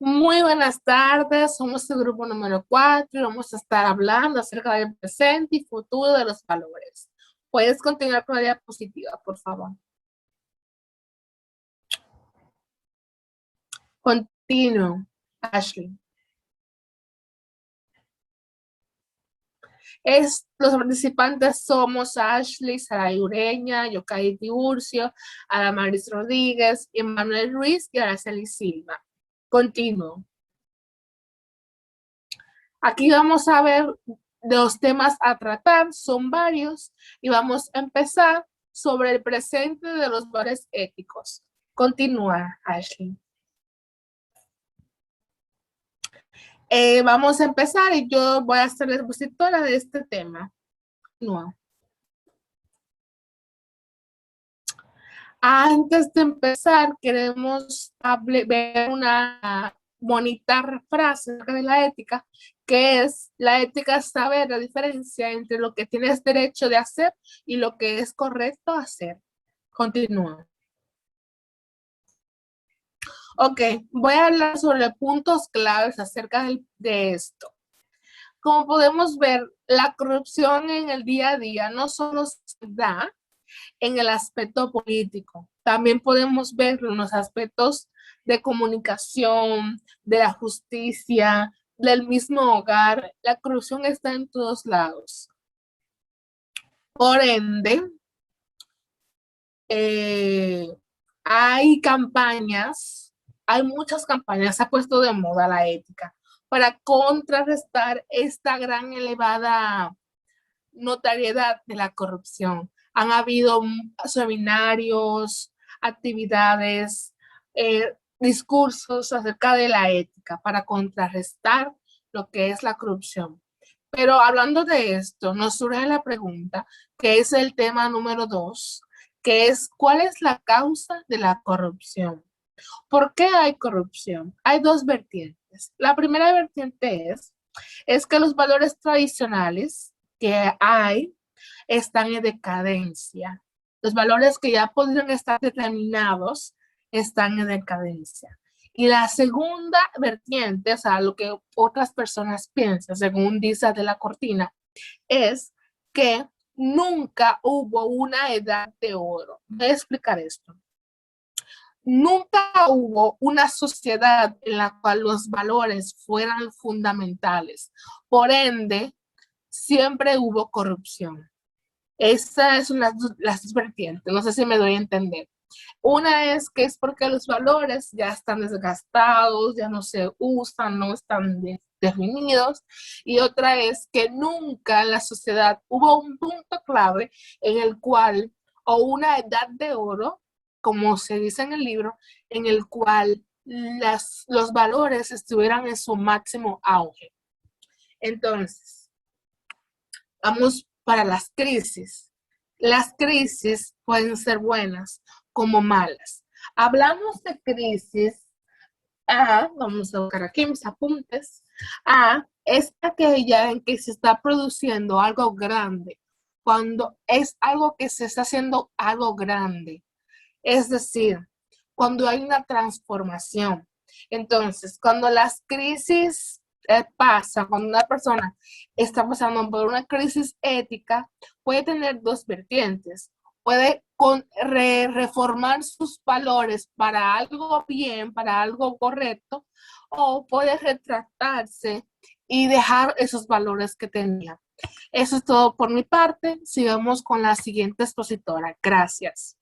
Muy buenas tardes, somos el grupo número 4 y vamos a estar hablando acerca del presente y futuro de los valores. Puedes continuar con la diapositiva, por favor. Continuo, Ashley. Los participantes somos Ashley, Saray Ureña, Yokai Tiburcio, Adamaris Rodríguez, Emmanuel Ruiz y Araceli Silva. Continuo. Aquí vamos a ver los temas a tratar, son varios, y vamos a empezar sobre el presente de los valores éticos. Continúa, Ashley. Vamos a empezar y yo voy a ser la expositora de este tema. Continúa. Antes de empezar, queremos ver una bonita frase de la ética, que es: la ética es saber la diferencia entre lo que tienes derecho de hacer y lo que es correcto hacer. Continúa. Ok, voy a hablar sobre puntos claves acerca de esto. Como podemos ver, la corrupción en el día a día no solo se da en el aspecto político, también podemos verlo en los aspectos de comunicación, de la justicia, del mismo hogar. La corrupción está en todos lados. Por ende, hay campañas, hay muchas campañas, se ha puesto de moda la ética para contrarrestar esta gran elevada notariedad de la corrupción. Han habido seminarios, actividades, discursos acerca de la ética para contrarrestar lo que es la corrupción. Pero hablando de esto, nos surge la pregunta, que es el tema número 2, que es: ¿cuál es la causa de la corrupción? ¿Por qué hay corrupción? Hay dos vertientes. La primera vertiente es que los valores tradicionales que hay están en decadencia. Los valores que ya podrían estar determinados están en decadencia. Y la segunda vertiente, o sea, lo que otras personas piensan, según dice de la Cortina, es que nunca hubo una edad de oro. Voy a explicar esto. Nunca hubo una sociedad en la cual los valores fueran fundamentales. Por ende, siempre hubo corrupción. Esas son las dos vertientes, no sé si me doy a entender. Una es que es porque los valores ya están desgastados, ya no se usan, no están definidos. Y otra es que nunca en la sociedad hubo un punto clave en el cual, o una edad de oro, como se dice en el libro, en el cual los valores estuvieran en su máximo auge. Entonces, vamos para las crisis. Las crisis pueden ser buenas como malas. Hablamos de crisis. Vamos a buscar aquí mis apuntes. Es aquella en que se está produciendo algo grande, cuando es algo que se está haciendo algo grande. Es decir, cuando hay una transformación. Entonces, cuando las crisis pasan, cuando una persona está pasando por una crisis ética, puede tener dos vertientes. Puede reformar sus valores para algo bien, para algo correcto, o puede retractarse y dejar esos valores que tenía. Eso es todo por mi parte. Sigamos con la siguiente expositora. Gracias.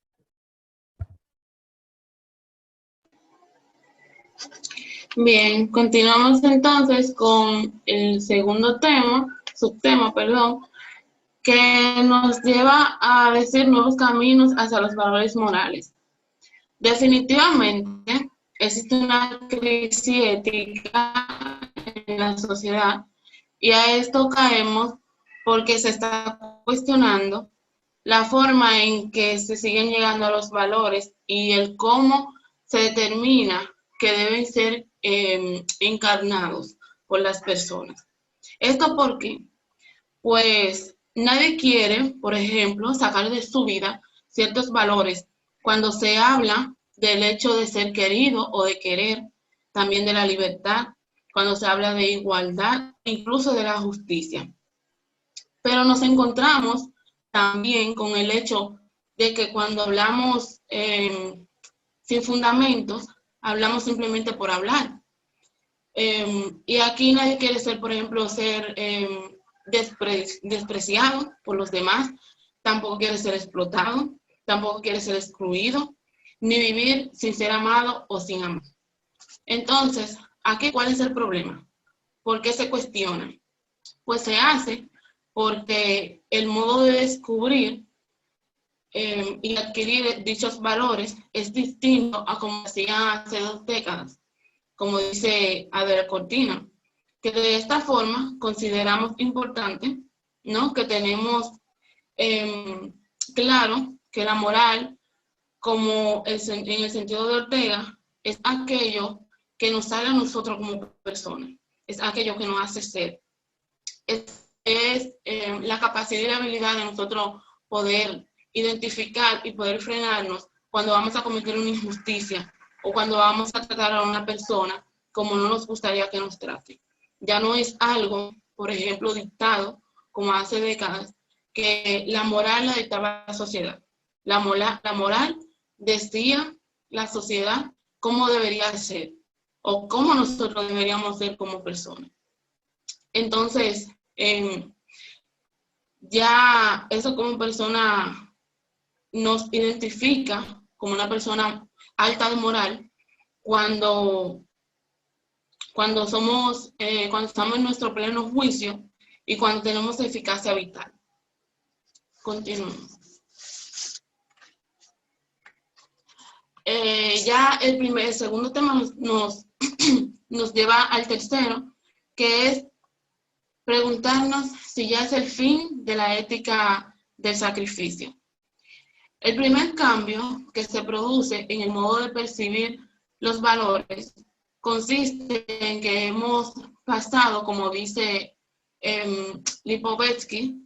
Bien, continuamos entonces con el segundo subtema, que nos lleva a decir nuevos caminos hacia los valores morales. Definitivamente existe una crisis ética en la sociedad y a esto caemos porque se está cuestionando la forma en que se siguen llegando a los valores y el cómo se determina que deben ser encarnados por las personas. ¿Esto por qué? Pues nadie quiere, por ejemplo, sacar de su vida ciertos valores cuando se habla del hecho de ser querido o de querer. también de la libertad, cuando se habla de igualdad, incluso de la justicia. Pero nos encontramos también con el hecho de que cuando hablamos sin fundamentos, hablamos simplemente por hablar. Y aquí nadie quiere ser, por ejemplo, ser despreciado por los demás, tampoco quiere ser explotado, tampoco quiere ser excluido, ni vivir sin ser amado o sin amor. Entonces, ¿aquí cuál es el problema? ¿Por qué se cuestiona? Pues se hace porque el modo de descubrir y adquirir dichos valores es distinto a como hacía hace 2 décadas, como dice Adela Cortina, que de esta forma consideramos importante, ¿no?, que tenemos claro que la moral, como en el sentido de Ortega, es aquello que nos sale a nosotros como personas, es aquello que nos hace ser, es la capacidad y la habilidad de nosotros poder identificar y poder frenarnos cuando vamos a cometer una injusticia o cuando vamos a tratar a una persona como no nos gustaría que nos trate. Ya no es algo, por ejemplo, dictado, como hace décadas, que la moral la dictaba la sociedad. La moral decía la sociedad cómo debería ser o cómo nosotros deberíamos ser como personas. Entonces, ya eso como persona nos identifica como una persona alta de moral cuando estamos en nuestro pleno juicio y cuando tenemos eficacia vital. Continuamos. Ya el segundo tema nos lleva al tercero, que es preguntarnos si ya es el fin de la ética del sacrificio. El primer cambio que se produce en el modo de percibir los valores consiste en que hemos pasado, como dice Lipovetsky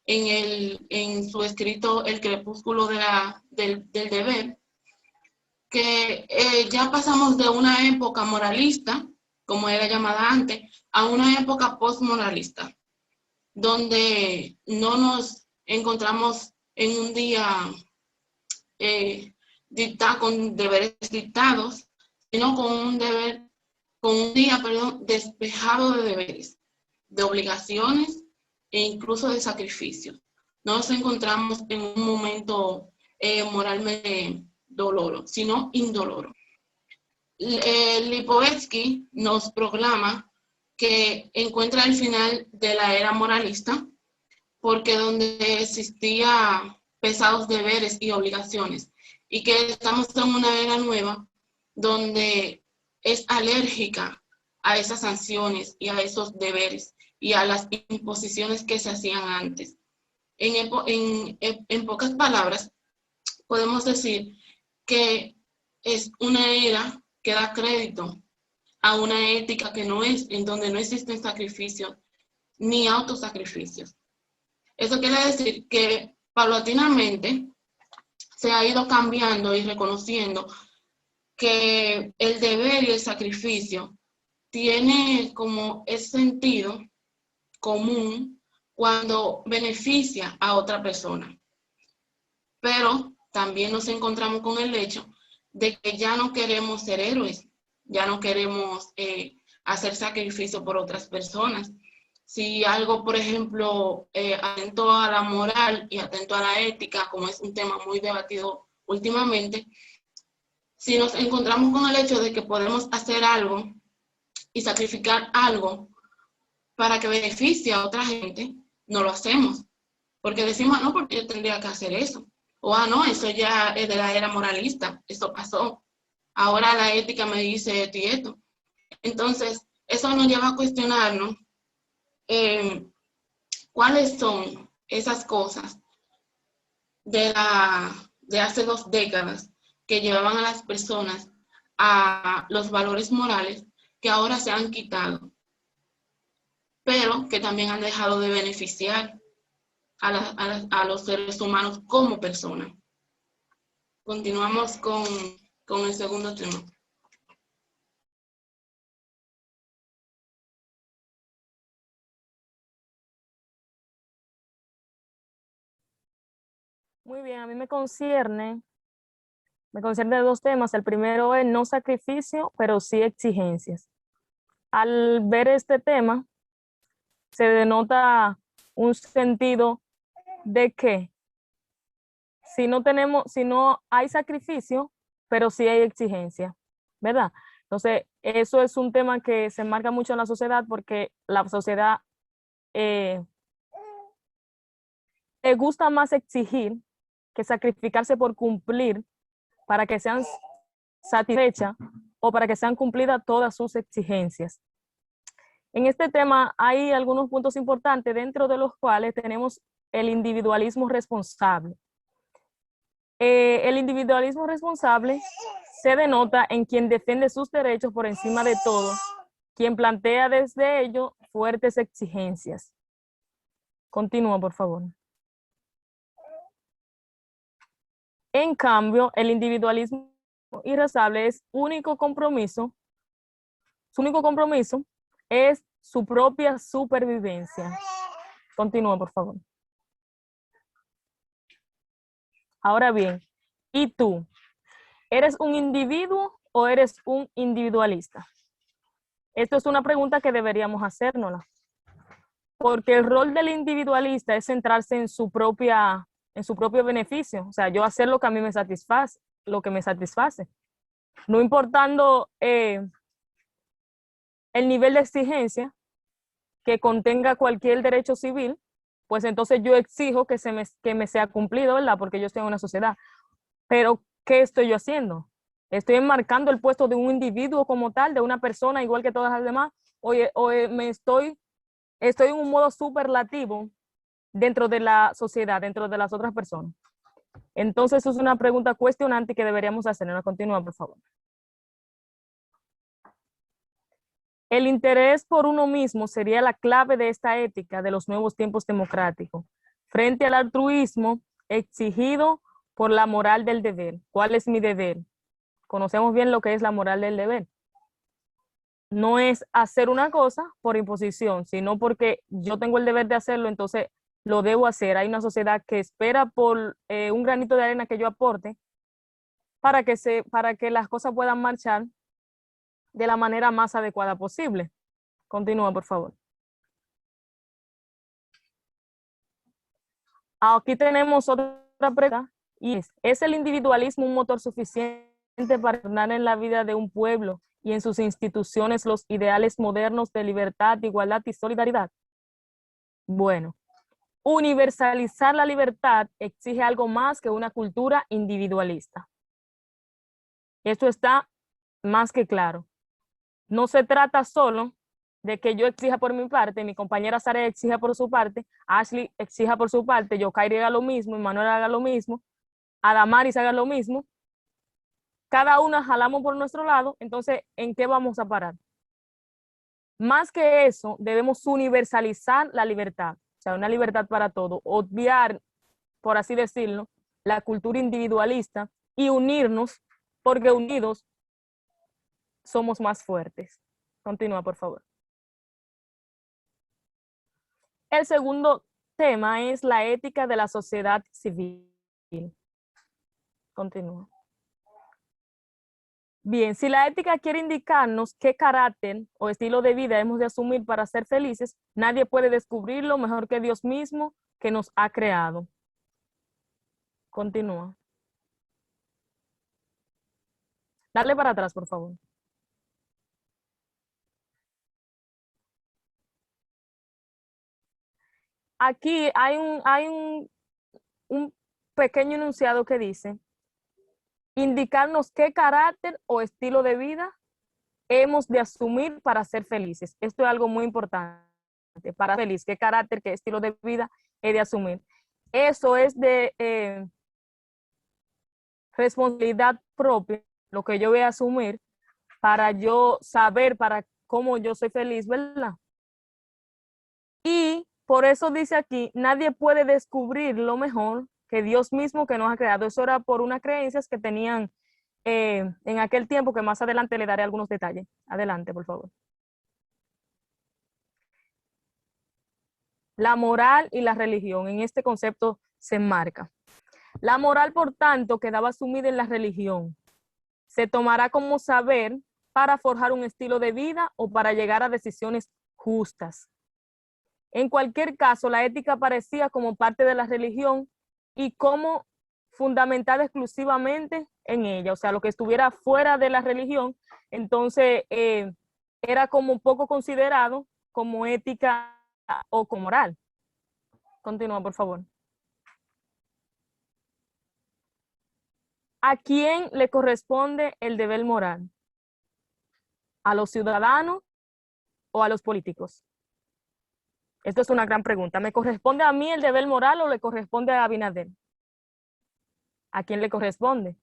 en su escrito El crepúsculo del deber, que ya pasamos de una época moralista, como era llamada antes, a una época postmoralista, donde no nos encontramos en un día con deberes dictados, sino con un día despejado de deberes, de obligaciones e incluso de sacrificios. No nos encontramos en un momento moralmente doloro, sino indoloro. Lipovetsky nos proclama que encuentra el final de la era moralista, porque donde existía pesados deberes y obligaciones, y que estamos en una era nueva donde es alérgica a esas sanciones y a esos deberes y a las imposiciones que se hacían antes. En pocas palabras, podemos decir que es una era que da crédito a una ética que no es, en donde no existen sacrificios ni autosacrificios. Eso quiere decir que paulatinamente se ha ido cambiando y reconociendo que el deber y el sacrificio tiene como ese sentido común cuando beneficia a otra persona. Pero también nos encontramos con el hecho de que ya no queremos ser héroes, ya no queremos hacer sacrificio por otras personas. Si algo, por ejemplo, atento a la moral y atento a la ética, como es un tema muy debatido últimamente, si nos encontramos con el hecho de que podemos hacer algo y sacrificar algo para que beneficie a otra gente, no lo hacemos. Porque decimos, no, porque yo tendría que hacer eso. O, no, eso ya es de la era moralista, eso pasó. Ahora la ética me dice esto y esto. Entonces, eso nos lleva a cuestionarnos cuáles son esas cosas de hace 2 décadas que llevaban a las personas a los valores morales que ahora se han quitado, pero que también han dejado de beneficiar a los seres humanos como personas. Continuamos con el segundo tema. Muy bien, a mí me concierne dos temas. El primero es no sacrificio, pero sí exigencias. Al ver este tema, se denota un sentido de que si no hay sacrificio, pero sí hay exigencia, ¿verdad? Entonces, eso es un tema que se marca mucho en la sociedad porque la sociedad le gusta más exigir que sacrificarse por cumplir para que sean satisfechas o para que sean cumplidas todas sus exigencias. En este tema hay algunos puntos importantes dentro de los cuales tenemos el individualismo responsable. El individualismo responsable se denota en quien defiende sus derechos por encima de todo, quien plantea desde ello fuertes exigencias. Continúa, por favor. En cambio, el individualismo irresponsable es su único compromiso es su propia supervivencia. Continúa, por favor. Ahora bien, ¿y tú? ¿Eres un individuo o eres un individualista? Esto es una pregunta que deberíamos hacérnosla. Porque el rol del individualista es centrarse en su propio beneficio. O sea, yo hacer lo que a mí me satisface, lo que me satisface. No importando el nivel de exigencia que contenga cualquier derecho civil, pues entonces yo exijo que me sea cumplido, ¿verdad? Porque yo estoy en una sociedad. Pero, ¿qué estoy yo haciendo? ¿Estoy enmarcando el puesto de un individuo como tal, de una persona igual que todas las demás? ¿O estoy en un modo superlativo dentro de la sociedad, dentro de las otras personas? Entonces, eso es una pregunta cuestionante que deberíamos hacer. Continúa, por favor. El interés por uno mismo sería la clave de esta ética de los nuevos tiempos democráticos, frente al altruismo exigido por la moral del deber. ¿Cuál es mi deber? Conocemos bien lo que es la moral del deber. No es hacer una cosa por imposición, sino porque yo tengo el deber de hacerlo, entonces lo debo hacer. Hay una sociedad que espera por un granito de arena que yo aporte para que las cosas puedan marchar de la manera más adecuada posible. Continúa, por favor. Aquí tenemos otra pregunta y ¿es el individualismo un motor suficiente para gobernar en la vida de un pueblo y en sus instituciones los ideales modernos de libertad, igualdad y solidaridad? Bueno, universalizar la libertad exige algo más que una cultura individualista. Esto está más que claro. No se trata solo de que yo exija por mi parte, mi compañera Sara exija por su parte, Ashley exija por su parte, Yokairi haga lo mismo, Manuel haga lo mismo, Adamaris haga lo mismo. Cada una jalamos por nuestro lado, entonces, ¿en qué vamos a parar? Más que eso, debemos universalizar la libertad, o sea, una libertad para todo, obviar, por así decirlo, la cultura individualista y unirnos, porque unidos somos más fuertes. Continúa, por favor. El segundo tema es la ética de la sociedad civil. Continúa. Bien, si la ética quiere indicarnos qué carácter o estilo de vida hemos de asumir para ser felices, nadie puede descubrirlo mejor que Dios mismo que nos ha creado. Continúa. Dale para atrás, por favor. Aquí hay un pequeño enunciado que dice, indicarnos qué carácter o estilo de vida hemos de asumir para ser felices. Esto es algo muy importante. Para ser feliz, qué carácter, qué estilo de vida he de asumir. Eso es de responsabilidad propia, lo que yo voy a asumir para yo saber para cómo yo soy feliz, ¿verdad? Y por eso dice aquí, nadie puede descubrir lo mejor que Dios mismo que nos ha creado. Eso era por unas creencias que tenían en aquel tiempo, que más adelante le daré algunos detalles. Adelante, por favor. La moral y la religión, en este concepto se enmarca. La moral, por tanto, quedaba sumida en la religión. Se tomará como saber para forjar un estilo de vida o para llegar a decisiones justas. En cualquier caso, la ética aparecía como parte de la religión y como fundamentada exclusivamente en ella, o sea, lo que estuviera fuera de la religión, entonces era como poco considerado como ética o como moral. Continúa, por favor. ¿A quién le corresponde el deber moral? ¿A los ciudadanos o a los políticos? Esto es una gran pregunta. ¿Me corresponde a mí el deber moral o le corresponde a Abinader? ¿A quién le corresponde?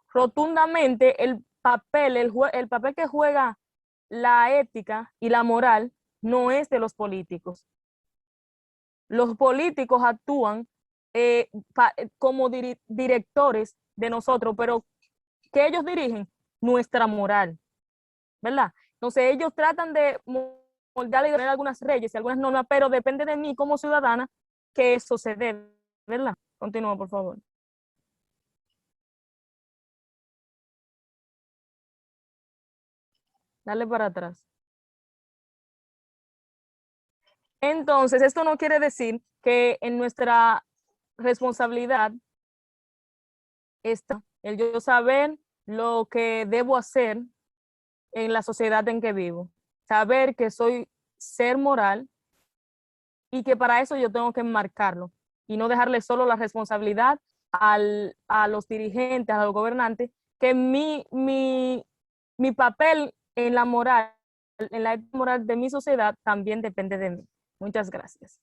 Rotundamente, el papel que juega la ética y la moral no es de los políticos. Los políticos actúan como directores de nosotros, pero ¿qué ellos dirigen? Nuestra moral, ¿verdad? Entonces ellos tratan de moldear y poner algunas leyes y algunas normas, pero depende de mí como ciudadana que eso se dé, ¿verdad? Continúa, por favor. Dale para atrás. Entonces, esto no quiere decir que en nuestra responsabilidad está el yo saber lo que debo hacer en la sociedad en que vivo. Saber que soy ser moral y que para eso yo tengo que enmarcarlo y no dejarle solo la responsabilidad a los dirigentes, a los gobernantes, que mi papel en la moral, en la ética moral de mi sociedad también depende de mí. Muchas gracias.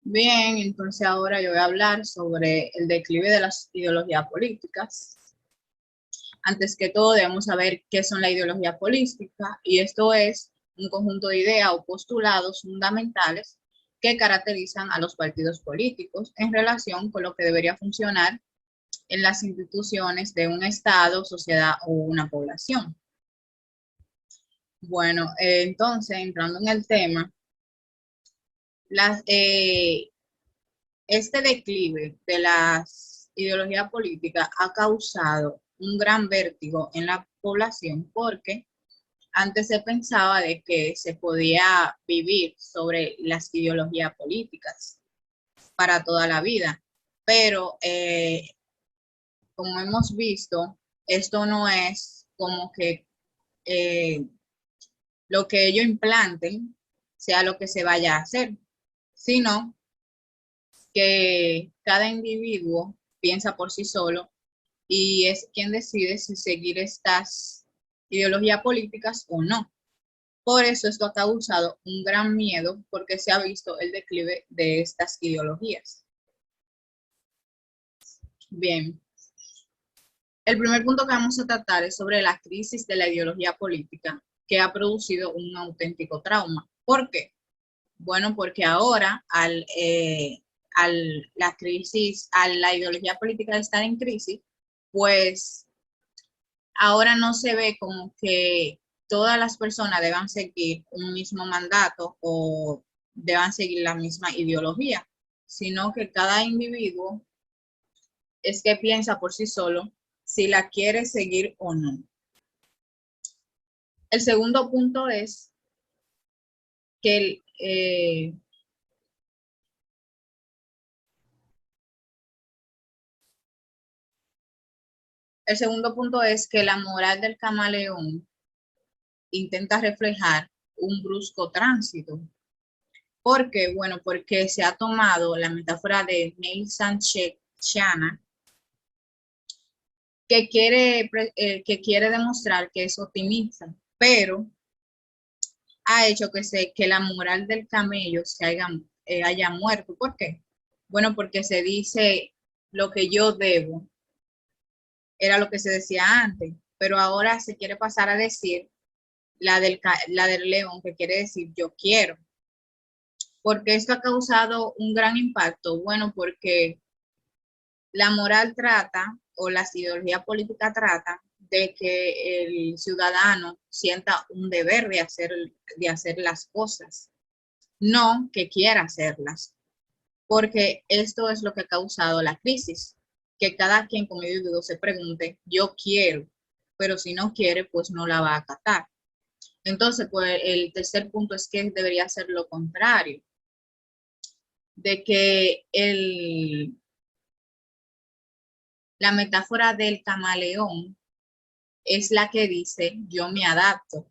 Bien, entonces ahora yo voy a hablar sobre el declive de las ideologías políticas. Antes que todo, debemos saber qué son la ideología política, y esto es un conjunto de ideas o postulados fundamentales que caracterizan a los partidos políticos en relación con lo que debería funcionar en las instituciones de un Estado, sociedad o una población. Bueno, entonces, entrando en el tema, este declive de las ideologías políticas ha causado un gran vértigo en la población porque antes se pensaba de que se podía vivir sobre las ideologías políticas para toda la vida, pero como hemos visto, esto no es como que lo que ellos implanten sea lo que se vaya a hacer, sino que cada individuo piensa por sí solo y es quien decide si seguir estas ideologías políticas o no. Por eso esto ha causado un gran miedo porque se ha visto el declive de estas ideologías. Bien, el primer punto que vamos a tratar es sobre la crisis de la ideología política que ha producido un auténtico trauma. ¿Por qué? Bueno, porque ahora la ideología política de estar en crisis, pues ahora no se ve como que todas las personas deban seguir un mismo mandato o deban seguir la misma ideología, sino que cada individuo es que piensa por sí solo si la quiere seguir o no. El segundo punto es que el segundo punto es que la moral del camaleón intenta reflejar un brusco tránsito. ¿Por qué? Bueno, porque se ha tomado la metáfora de Neil Sánchez Chana, que quiere demostrar que es optimista, pero ha hecho que la moral del camello se haya muerto. ¿Por qué? Bueno, porque se dice lo que yo debo, era lo que se decía antes, pero ahora se quiere pasar a decir la del león, que quiere decir yo quiero. Porque esto ha causado un gran impacto. Bueno, porque la moral trata, o las ideologías políticas tratan de que el ciudadano sienta un deber de hacer las cosas, no que quiera hacerlas, porque esto es lo que ha causado la crisis, que cada quien como individuo se pregunte, yo quiero, pero si no quiere, pues no la va a acatar. Entonces, pues el tercer punto es que debería ser lo contrario, de que la metáfora del camaleón es la que dice yo me adapto,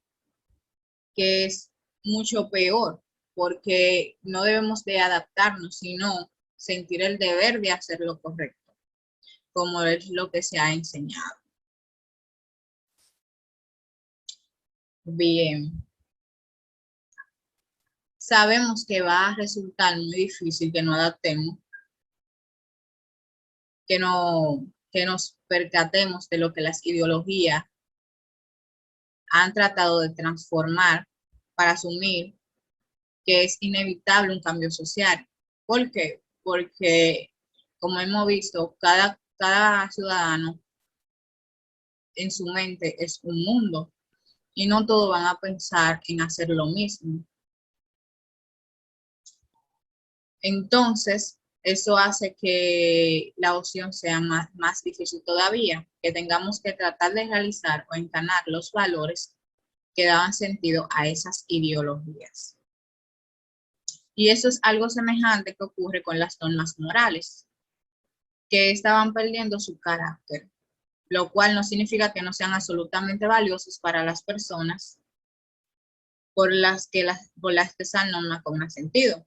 que es mucho peor, porque no debemos de adaptarnos, sino sentir el deber de hacer lo correcto, como es lo que se ha enseñado. Bien. Sabemos que va a resultar muy difícil que nos adaptemos, que nos percatemos de lo que las ideologías han tratado de transformar para asumir que es inevitable un cambio social. ¿Por qué? Porque, como hemos visto, cada ciudadano en su mente es un mundo y no todos van a pensar en hacer lo mismo. Entonces, eso hace que la opción sea más difícil todavía, que tengamos que tratar de realizar o encarnar los valores que daban sentido a esas ideologías. Y eso es algo semejante que ocurre con las normas morales, que estaban perdiendo su carácter, lo cual no significa que no sean absolutamente valiosos para las personas por las que esa norma cobra sentido.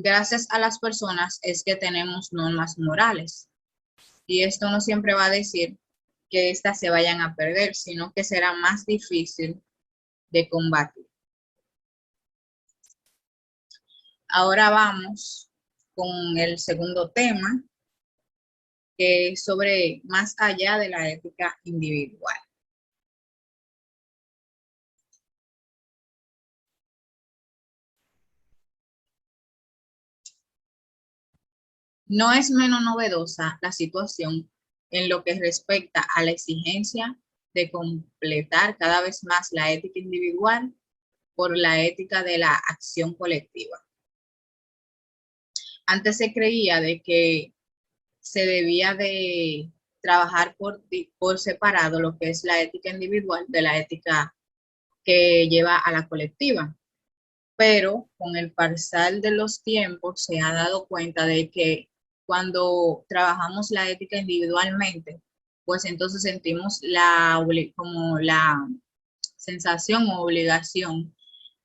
Gracias a las personas es que tenemos normas morales. Y esto no siempre va a decir que éstas se vayan a perder, sino que será más difícil de combatir. Ahora vamos con el segundo tema, que es sobre más allá de la ética individual. No es menos novedosa la situación en lo que respecta a la exigencia de completar cada vez más la ética individual por la ética de la acción colectiva. Antes se creía de que se debía de trabajar por separado lo que es la ética individual de la ética que lleva a la colectiva. Pero con el pasar de los tiempos se ha dado cuenta de que cuando trabajamos la ética individualmente, pues entonces sentimos como la sensación o obligación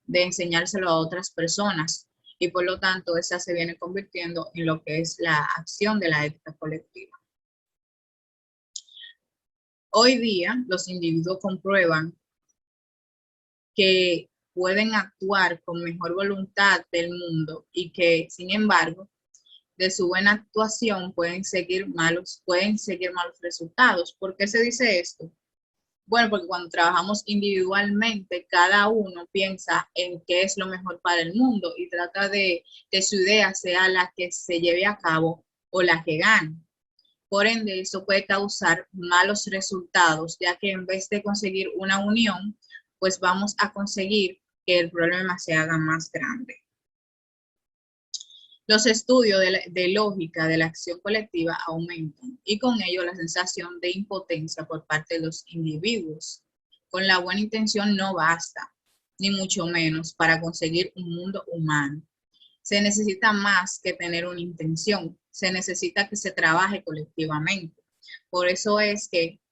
de enseñárselo a otras personas y por lo tanto esa se viene convirtiendo en lo que es la acción de la ética colectiva. Hoy día los individuos comprueban que pueden actuar con mejor voluntad del mundo y que, sin embargo, de su buena actuación pueden seguir malos resultados. ¿Por qué se dice esto? Bueno, porque cuando trabajamos individualmente, cada uno piensa en qué es lo mejor para el mundo y trata de que su idea sea la que se lleve a cabo o la que gane. Por ende, eso puede causar malos resultados, ya que en vez de conseguir una unión, pues vamos a conseguir que el problema se haga más grande. Los estudios de lógica de la acción colectiva aumentan y con ello la sensación de impotencia por parte de los individuos. Con la buena intención no basta, ni mucho menos para conseguir un mundo humano. Se necesita más que tener una intención, se necesita que se trabaje colectivamente. Por eso es que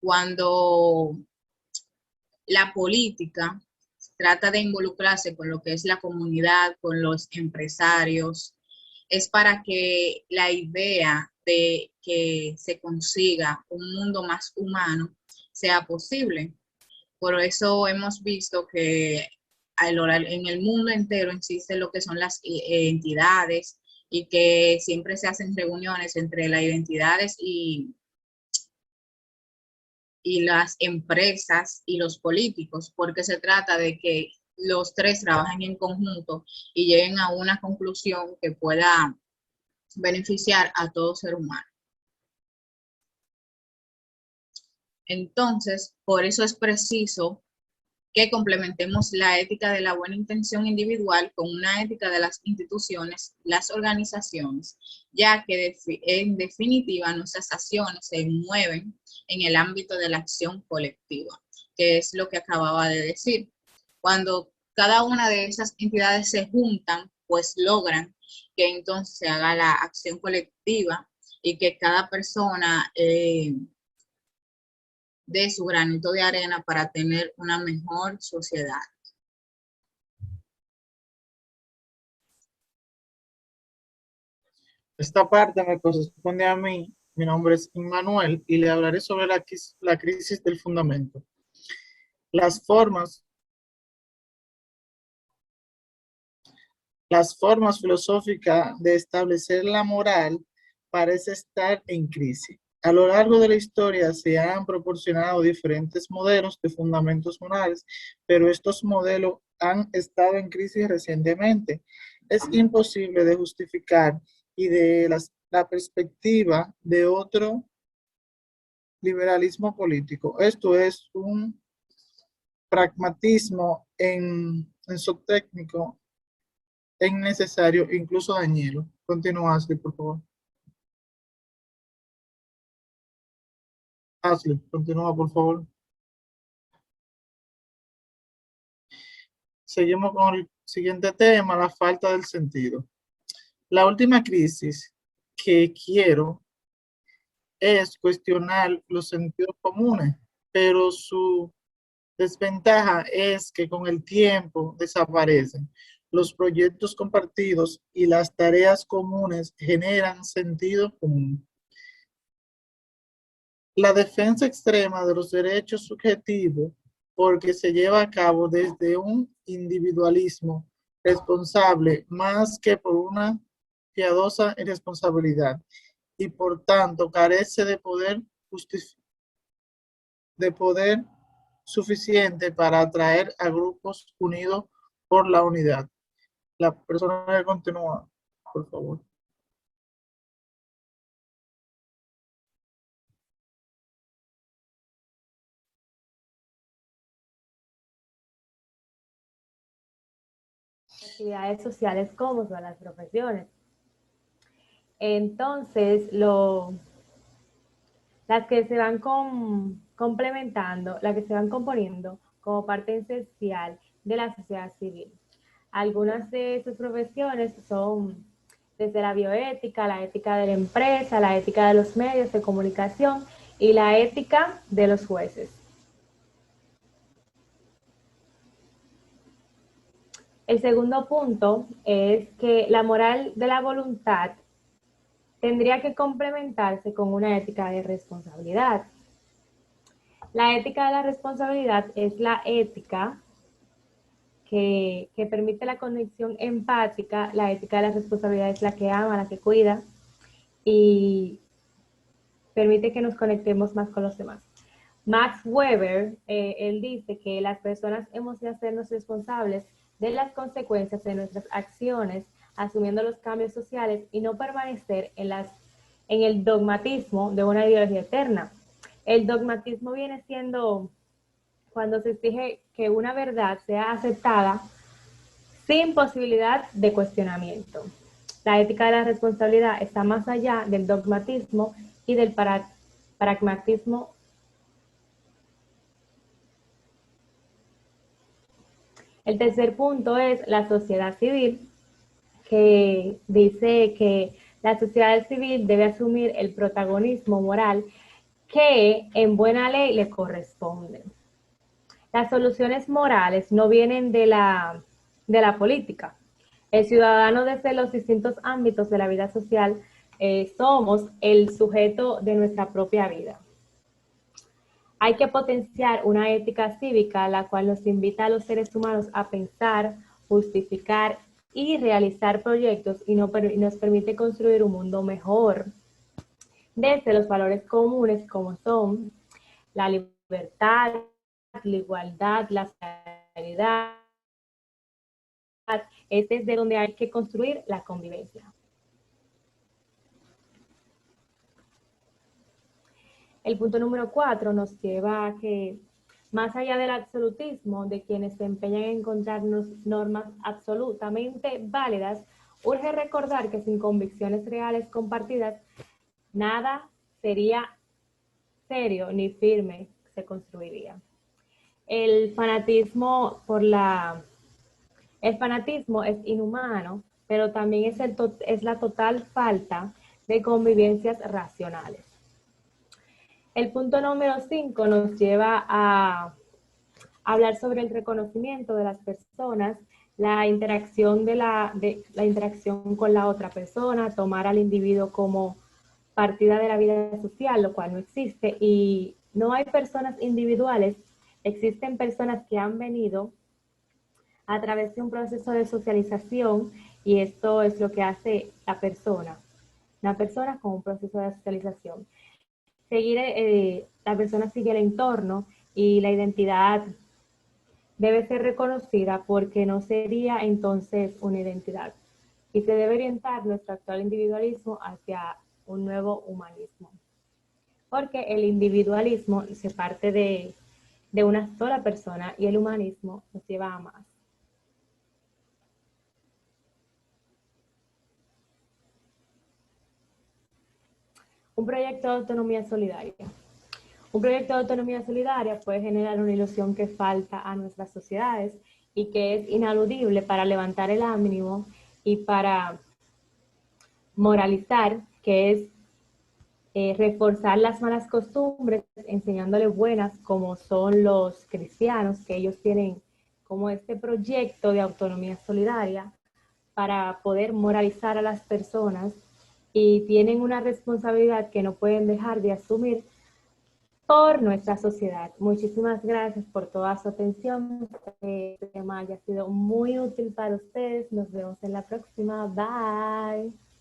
cuando la política trata de involucrarse con lo que es la comunidad, con los empresarios, es para que la idea de que se consiga un mundo más humano sea posible. Por eso hemos visto que en el mundo entero existen lo que son las entidades y que siempre se hacen reuniones entre las identidades y las empresas y los políticos, porque se trata de que los tres trabajen en conjunto y lleguen a una conclusión que pueda beneficiar a todo ser humano. Entonces, por eso es preciso que complementemos la ética de la buena intención individual con una ética de las instituciones, las organizaciones, ya que en definitiva nuestras acciones se mueven en el ámbito de la acción colectiva, que es lo que acababa de decir. Cuando cada una de esas entidades se juntan, pues logran que entonces se haga la acción colectiva y que cada persona dé su granito de arena para tener una mejor sociedad. Esta parte me corresponde a mí. Mi nombre es Immanuel y le hablaré sobre la crisis del fundamento. Las formas filosóficas de establecer la moral parece estar en crisis. A lo largo de la historia se han proporcionado diferentes modelos de fundamentos morales, pero estos modelos han estado en crisis recientemente. Es imposible de justificar y de la perspectiva de otro liberalismo político. Esto es un pragmatismo en su técnico es innecesario, incluso dañino. Continúa, Ashley, por favor. Ashley, continúa, por favor. Seguimos con el siguiente tema, la falta del sentido. La última crisis que quiero es cuestionar los sentidos comunes, pero su desventaja es que con el tiempo desaparecen. Los proyectos compartidos y las tareas comunes generan sentido común. La defensa extrema de los derechos subjetivos, porque se lleva a cabo desde un individualismo responsable más que por una piadosa irresponsabilidad, y por tanto carece de poder suficiente para atraer a grupos unidos por la unidad. La persona que continúa, por favor. Actividades sociales como son las profesiones. Entonces, las que se van complementando, las que se van componiendo como parte esencial de la sociedad civil. Algunas de sus profesiones son desde la bioética, la ética de la empresa, la ética de los medios de comunicación y la ética de los jueces. El segundo punto es que la moral de la voluntad tendría que complementarse con una ética de responsabilidad. La ética de la responsabilidad es la ética que permite la conexión empática. La ética de la responsabilidad es la que ama, la que cuida y permite que nos conectemos más con los demás. Max Weber, él dice que las personas hemos de hacernos responsables de las consecuencias de nuestras acciones, asumiendo los cambios sociales y no permanecer en el dogmatismo de una ideología eterna. El dogmatismo viene siendo cuando se exige que una verdad sea aceptada sin posibilidad de cuestionamiento. La ética de la responsabilidad está más allá del dogmatismo y del pragmatismo. El tercer punto es la sociedad civil, que dice que la sociedad civil debe asumir el protagonismo moral que en buena ley le corresponde. Las soluciones morales no vienen de la política. El ciudadano desde los distintos ámbitos de la vida social somos el sujeto de nuestra propia vida. Hay que potenciar una ética cívica, la cual nos invita a los seres humanos a pensar, justificar y realizar proyectos y nos permite construir un mundo mejor. Desde los valores comunes como son la libertad, la igualdad, la solidaridad, es desde donde hay que construir la convivencia. El punto número 4 nos lleva a que, más allá del absolutismo de quienes se empeñan en encontrarnos normas absolutamente válidas, urge recordar que sin convicciones reales compartidas, nada sería serio ni firme se construiría. El fanatismo es inhumano, pero también es la total falta de convivencias racionales. El punto número 5 nos lleva a hablar sobre el reconocimiento de las personas, la interacción la interacción con la otra persona, tomar al individuo como partida de la vida social, lo cual no existe, y no hay personas individuales, existen personas que han venido a través de un proceso de socialización, y esto es lo que hace la persona con un proceso de socialización. La persona sigue el entorno y la identidad debe ser reconocida porque no sería entonces una identidad. Y se debe orientar nuestro actual individualismo hacia un nuevo humanismo. Porque el individualismo se parte de una sola persona y el humanismo nos lleva a más. Un proyecto de autonomía solidaria. Un proyecto de autonomía solidaria puede generar una ilusión que falta a nuestras sociedades y que es ineludible para levantar el ánimo y para moralizar, que es reforzar las malas costumbres, enseñándole buenas como son los cristianos, que ellos tienen como este proyecto de autonomía solidaria para poder moralizar a las personas y tienen una responsabilidad que no pueden dejar de asumir por nuestra sociedad. Muchísimas gracias por toda su atención. Este tema haya sido muy útil para ustedes. Nos vemos en la próxima. Bye.